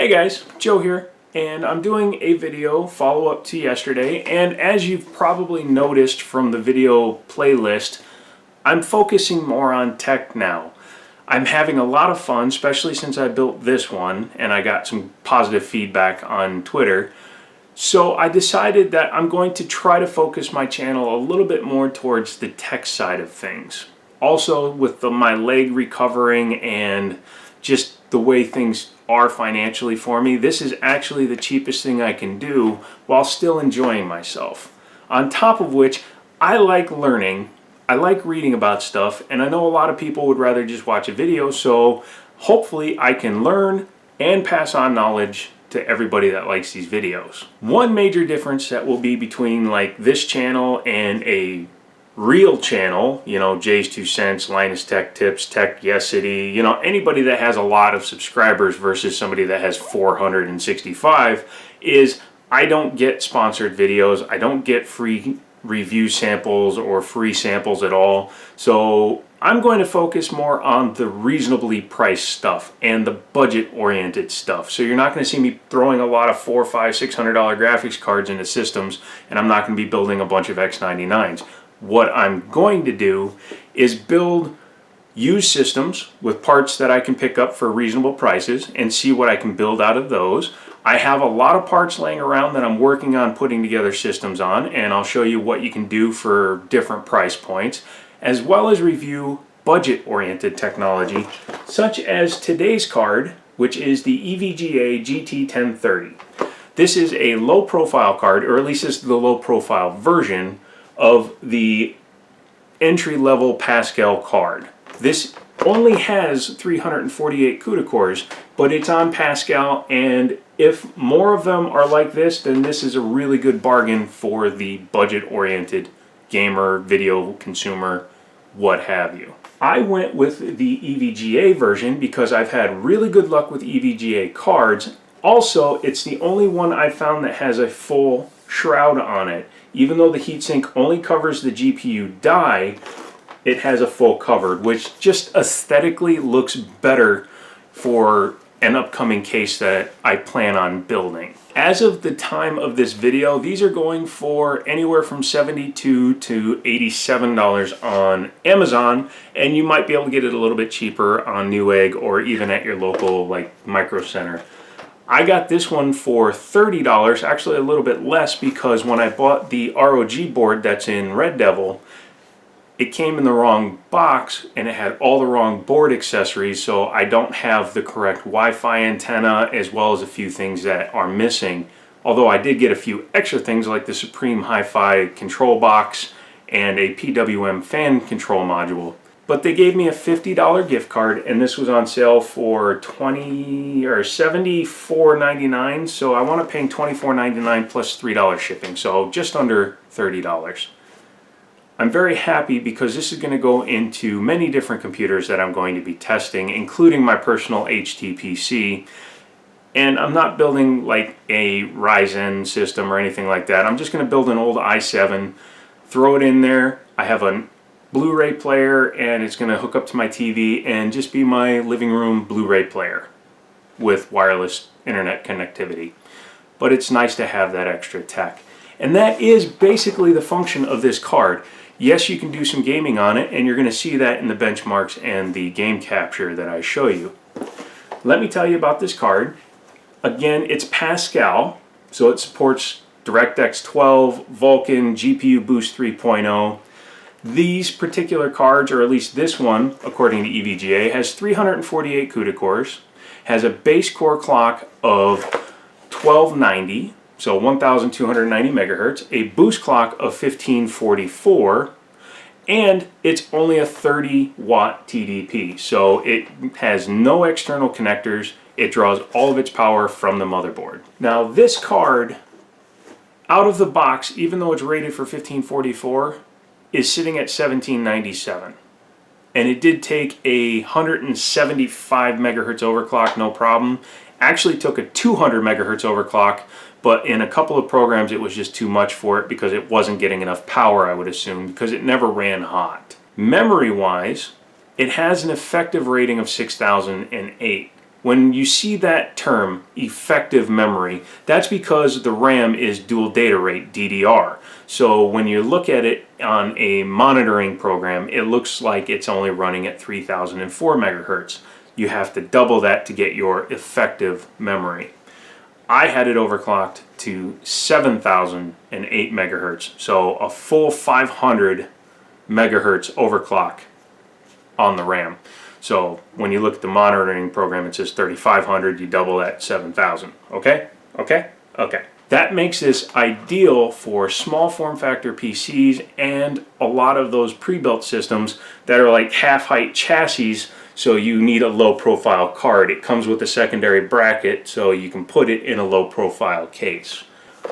Hey guys, Joe here, and I'm doing a video follow-up to yesterday, and as you've probably noticed from the video playlist, I'm focusing more on tech now. I'm having a lot of fun, especially since I built this one and I got some positive feedback on Twitter. So I decided that I'm going to try to focus my channel a little bit more towards the tech side of things. Also, with my leg recovering and just the way things are financially for me, this is actually the cheapest thing I can do while still enjoying myself. On top of which, I like learning, I like reading about stuff, and I know a lot of people would rather just watch a video, so hopefully I can learn and pass on knowledge to everybody that likes these videos. One major difference that will be between like this channel and a real channel, you know, Jay's 2 Cents, Linus Tech Tips, Tech Yesity, you know, anybody that has a lot of subscribers versus somebody that has 465, is I don't get sponsored videos, I don't get free review samples or free samples at all. So I'm going to focus more on the reasonably priced stuff and the budget oriented stuff. So you're not going to see me throwing a lot of $400, $500, $600 graphics cards into systems, and I'm not going to be building a bunch of X99s. What I'm going to do is build used systems with parts that I can pick up for reasonable prices and see what I can build out of those. I have a lot of parts laying around that I'm working on putting together systems on, and I'll show you what you can do for different price points, as well as review budget-oriented technology, such as today's card, which is the EVGA GT1030. This is a low-profile card, or at least it's the low-profile version of the entry-level Pascal card. This only has 348 CUDA cores, but it's on Pascal, and if more of them are like this, then this is a really good bargain for the budget-oriented gamer, video consumer, what have you. I went with the EVGA version because I've had really good luck with EVGA cards. Also, it's the only one I found that has a full shroud on it. Even though the heatsink only covers the GPU die, it has a full cover, which just aesthetically looks better for an upcoming case that I plan on building. As of the time of this video, these are going for anywhere from $72 to $87 on Amazon, and you might be able to get it a little bit cheaper on Newegg or even at your local like Micro Center. I got this one for $30, actually a little bit less, because when I bought the ROG board that's in Red Devil, it came in the wrong box and it had all the wrong board accessories, so I don't have the correct Wi-Fi antenna as well as a few things that are missing. Although I did get a few extra things like the Supreme Hi-Fi control box and a PWM fan control module. But they gave me a $50 gift card, and this was on sale for $74.99, so I wound up paying $24.99 plus $3 shipping, so just under $30. I'm very happy because this is going to go into many different computers that I'm going to be testing, including my personal HTPC. And I'm not building like a Ryzen system or anything like that. I'm just going to build an old i7, throw it in there. I have a Blu-ray player, and it's going to hook up to my TV and just be my living room Blu-ray player with wireless internet connectivity. But it's nice to have that extra tech. And that is basically the function of this card. Yes, you can do some gaming on it, and you're going to see that in the benchmarks and the game capture that I show you. Let me tell you about this card. Again, it's Pascal, so it supports DirectX 12, Vulkan, GPU Boost 3.0. These particular cards, or at least this one, according to EVGA, has 348 CUDA cores, has a base core clock of 1290, so 1290 megahertz, a boost clock of 1544, and it's only a 30 watt TDP, so it has no external connectors. It draws all of its power from the motherboard. Now this card, out of the box, even though it's rated for 1544, is sitting at 1797, and it did take a 175 megahertz overclock, no problem. Actually took a 200 megahertz overclock, but in a couple of programs it was just too much for it because it wasn't getting enough power, I would assume, because it never ran hot. Memory wise, it has an effective rating of 6008. When you see that term, effective memory, that's because the RAM is dual data rate, DDR. So when you look at it on a monitoring program, it looks like it's only running at 3004 megahertz. You have to double that to get your effective memory. I had it overclocked to 7008 megahertz, so a full 500 megahertz overclock on the RAM. So when you look at the monitoring program, it says 3500, you double that, 7000. Okay? Okay? Okay. That makes this ideal for small form factor PCs and a lot of those pre-built systems that are like half-height chassis, so you need a low-profile card. It comes with a secondary bracket, so you can put it in a low-profile case.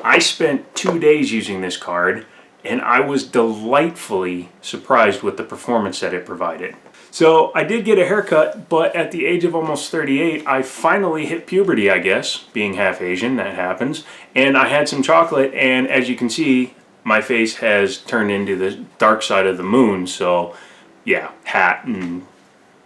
I spent 2 days using this card, and I was delightfully surprised with the performance that it provided. So I did get a haircut, but at the age of almost 38, I finally hit puberty, I guess. Being half Asian, that happens. And I had some chocolate, and as you can see, my face has turned into the dark side of the moon. So yeah, hat and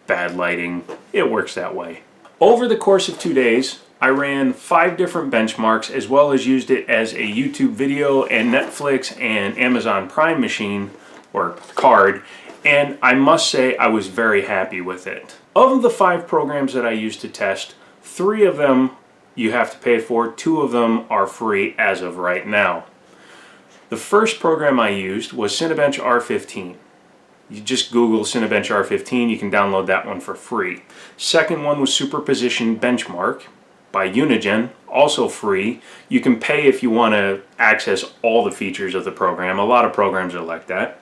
bad lighting, it works that way. Over the course of 2 days, I ran 5 different benchmarks, as well as used it as a YouTube video and Netflix and Amazon Prime machine, or card, and I must say I was very happy with it. Of the 5 programs that I used to test, 3 of them you have to pay for, 2 of them are free as of right now. The first program I used was Cinebench R15. You just Google Cinebench R15, you can download that one for free. Second one was Superposition Benchmark by Unigen, also free. You can pay if you want to access all the features of the program. A lot of programs are like that.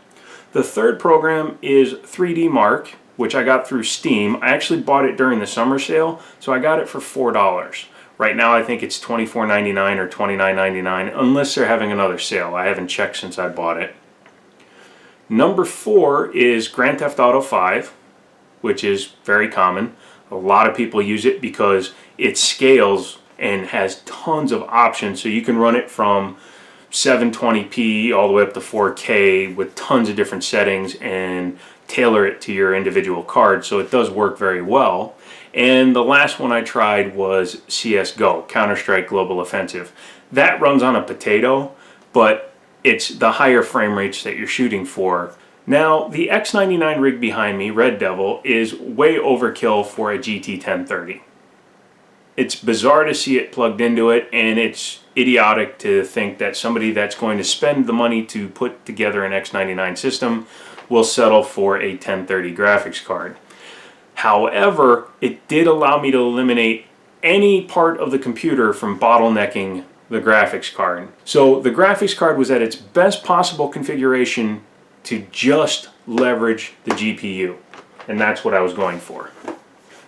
The third program is 3D Mark, which I got through Steam. I actually bought it during the summer sale, so I got it for $4. Right now I think it's $24.99 or $29.99, unless they're having another sale. I haven't checked since I bought it. Number 4 is Grand Theft Auto 5, which is very common. A lot of people use it because it scales and has tons of options, so you can run it from 720p all the way up to 4K with tons of different settings and tailor it to your individual card, so it does work very well. And the last one I tried was CSGO, Counter-Strike Global Offensive. That runs on a potato, but it's the higher frame rates that you're shooting for. Now, the X99 rig behind me, Red Devil, is way overkill for a GT 1030. It's bizarre to see it plugged into it, and it's idiotic to think that somebody that's going to spend the money to put together an X99 system will settle for a 1030 graphics card. However, it did allow me to eliminate any part of the computer from bottlenecking the graphics card. So the graphics card was at its best possible configuration to just leverage the GPU, and that's what I was going for.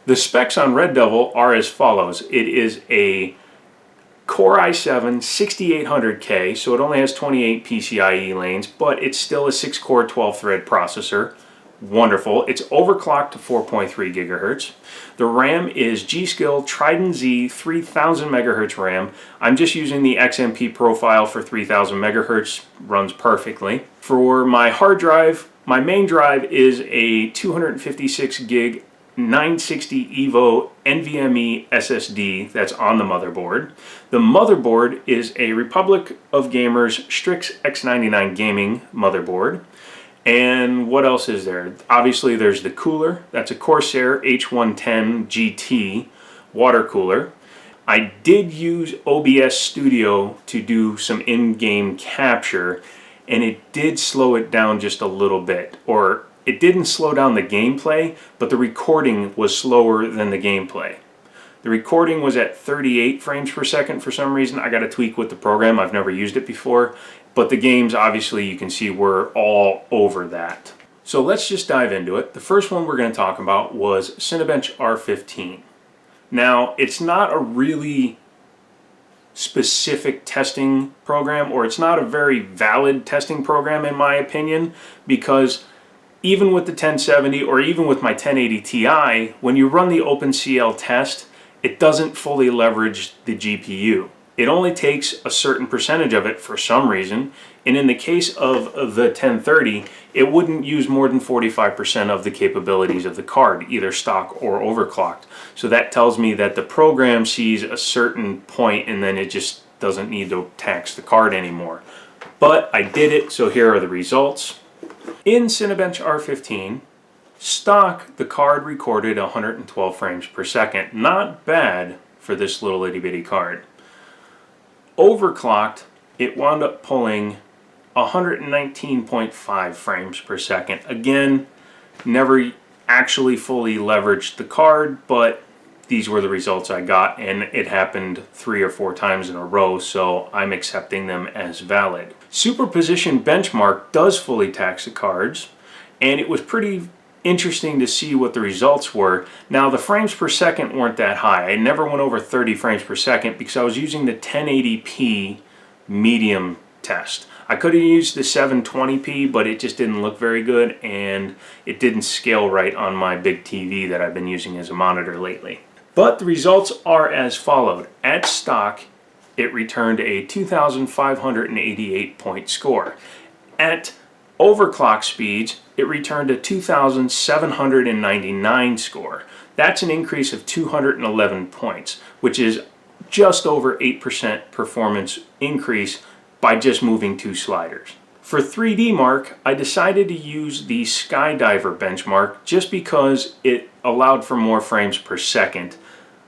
The specs on Red Devil are as follows. It is a Core i7 6800K, so it only has 28 PCIe lanes, but it's still a 6-core 12-thread processor. Wonderful. It's overclocked to 4.3 gigahertz. The RAM is G.Skill Trident Z 3000 megahertz RAM. I'm just using the XMP profile for 3000 megahertz. Runs perfectly. For my hard drive, my main drive is a 256 gig 960 EVO NVMe SSD that's on the motherboard. The motherboard is a Republic of Gamers Strix X99 gaming motherboard. And what else is there? Obviously there's the cooler. That's a Corsair H110 GT water cooler. I did use OBS Studio to do some in-game capture, and it did slow it down just a little bit. Or it didn't slow down the gameplay, but the recording was slower than the gameplay. The recording was at 38 frames per second for some reason. I got to tweak with the program. I've never used it before. But the games, obviously, you can see were all over that. So let's just dive into it. The first one we're going to talk about was Cinebench R15. Now, it's not a really specific testing program, or it's not a very valid testing program in my opinion, because even with the 1070 or even with my 1080 Ti, when you run the OpenCL test, it doesn't fully leverage the GPU. It only takes a certain percentage of it for some reason, and in the case of the 1030, it wouldn't use more than 45% of the capabilities of the card, either stock or overclocked. So that tells me that the program sees a certain point and then it just doesn't need to tax the card anymore. But I did it, so here are the results. In Cinebench R15, stock, the card recorded 112 frames per second. Not bad for this little itty bitty card. Overclocked, it wound up pulling 119.5 frames per second. Again, never actually fully leveraged the card, but these were the results I got, and it happened 3 or 4 times in a row, so I'm accepting them as valid. Superposition Benchmark does fully tax the cards, and it was pretty interesting to see what the results were. Now, the frames per second weren't that high. I never went over 30 frames per second because I was using the 1080p medium test. I could have used the 720p, but it just didn't look very good, and it didn't scale right on my big TV that I've been using as a monitor lately. But the results are as followed. At stock, it returned a 2,588 point score. At overclock speeds, it returned a 2,799 score. That's an increase of 211 points, which is just over 8% performance increase by just moving 2 sliders. For 3D Mark, I decided to use the Skydiver benchmark just because it allowed for more frames per second.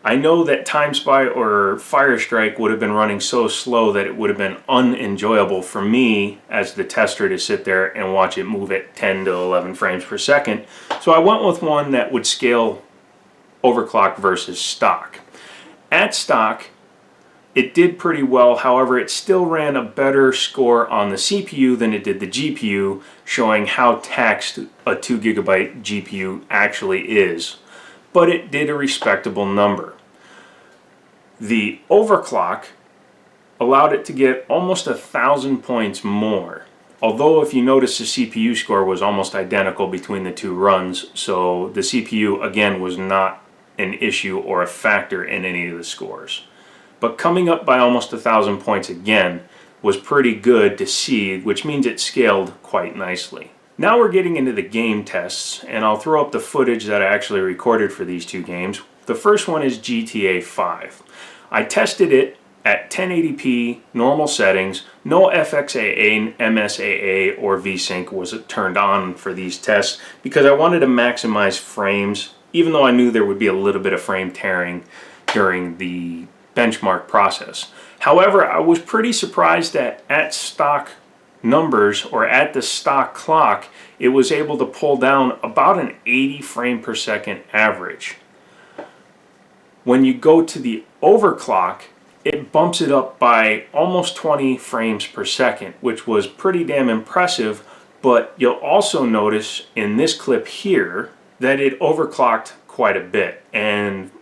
I know that TimeSpy or Firestrike would have been running so slow that it would have been unenjoyable for me as the tester to sit there and watch it move at 10 to 11 frames per second. So I went with one that would scale overclock versus stock. At stock, it did pretty well. However, it still ran a better score on the CPU than it did the GPU, showing how taxed a 2 gigabyte GPU actually is. But it did a respectable number. The overclock allowed it to get almost 1,000 points more. Although if you notice, the CPU score was almost identical between the 2 runs, so the CPU again was not an issue or a factor in any of the scores. But coming up by almost 1,000 points again was pretty good to see, which means it scaled quite nicely. Now we're getting into the game tests, and I'll throw up the footage that I actually recorded for these 2 games. The first one is GTA 5. I tested it at 1080p normal settings. No FXAA, MSAA, or VSync was turned on for these tests because I wanted to maximize frames, even though I knew there would be a little bit of frame tearing during the benchmark process. However, I was pretty surprised that at stock numbers, or at the stock clock, it was able to pull down about an 80 frame per second average. When you go to the overclock, it bumps it up by almost 20 frames per second, which was pretty damn impressive. But you'll also notice in this clip here that it overclocked quite a bit, and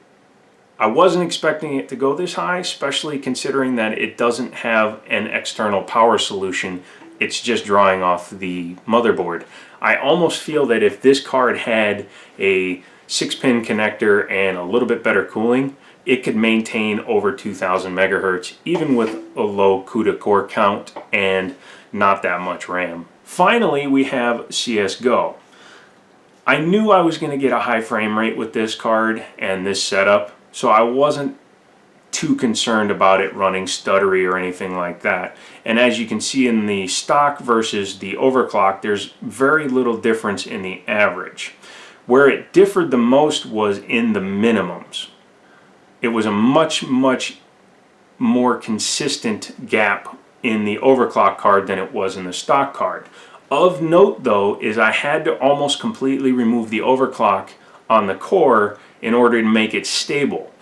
I wasn't expecting it to go this high, especially considering that it doesn't have an external power solution. It's just drawing off the motherboard. I almost feel that if this card had a 6-pin connector and a little bit better cooling, it could maintain over 2,000 megahertz, even with a low CUDA core count and not that much RAM. Finally, we have CSGO. I knew I was going to get a high frame rate with this card and this setup, so I wasn't too concerned about it running stuttery or anything like that. And as you can see in the stock versus the overclock, there's very little difference in the average. Where it differed the most was in the minimums. It was a much more consistent gap in the overclock card than it was in the stock card. Of note though is I had to almost completely remove the overclock on the core in order to make it stable.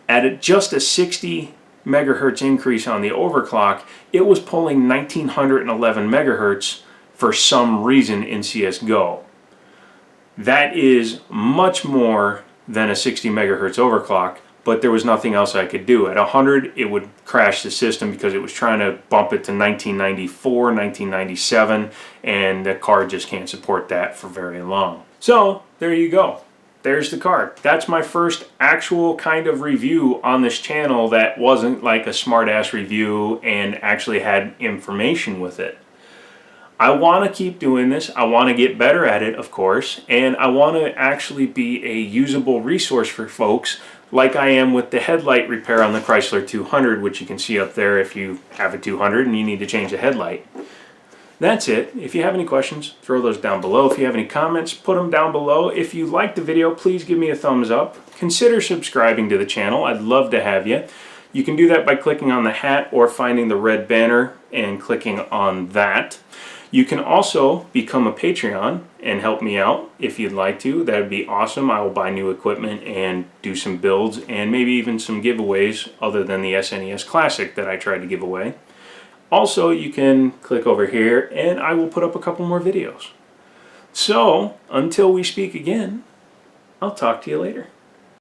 At just a 60 megahertz increase on the overclock, it was pulling 1911 megahertz for some reason in CSGO. That is much more than a 60 megahertz overclock, but there was nothing else I could do. At 100, it would crash the system because it was trying to bump it to 1994, 1997, and the card just can't support that for very long. So there you go. there's the card. That's my first actual kind of review on this channel that wasn't like a smart-ass review and actually had information with it. I want to keep doing this. I want to get better at it, of course, and I want to actually be a usable resource for folks like I am with the headlight repair on the Chrysler 200, which you can see up there if you have a 200 and you need to change the headlight. That's it. If you have any questions, throw those down below. If you have any comments, put them down below. If you liked the video, please give me a thumbs up. Consider subscribing to the channel. I'd love to have you. You can do that by clicking on the hat or finding the red banner and clicking on that. You can also become a Patreon and help me out if you'd like to. That would be awesome. I will buy new equipment and do some builds and maybe even some giveaways other than the SNES Classic that I tried to give away. Also, you can click over here and I will put up a couple more videos. So, until we speak again, I'll talk to you later.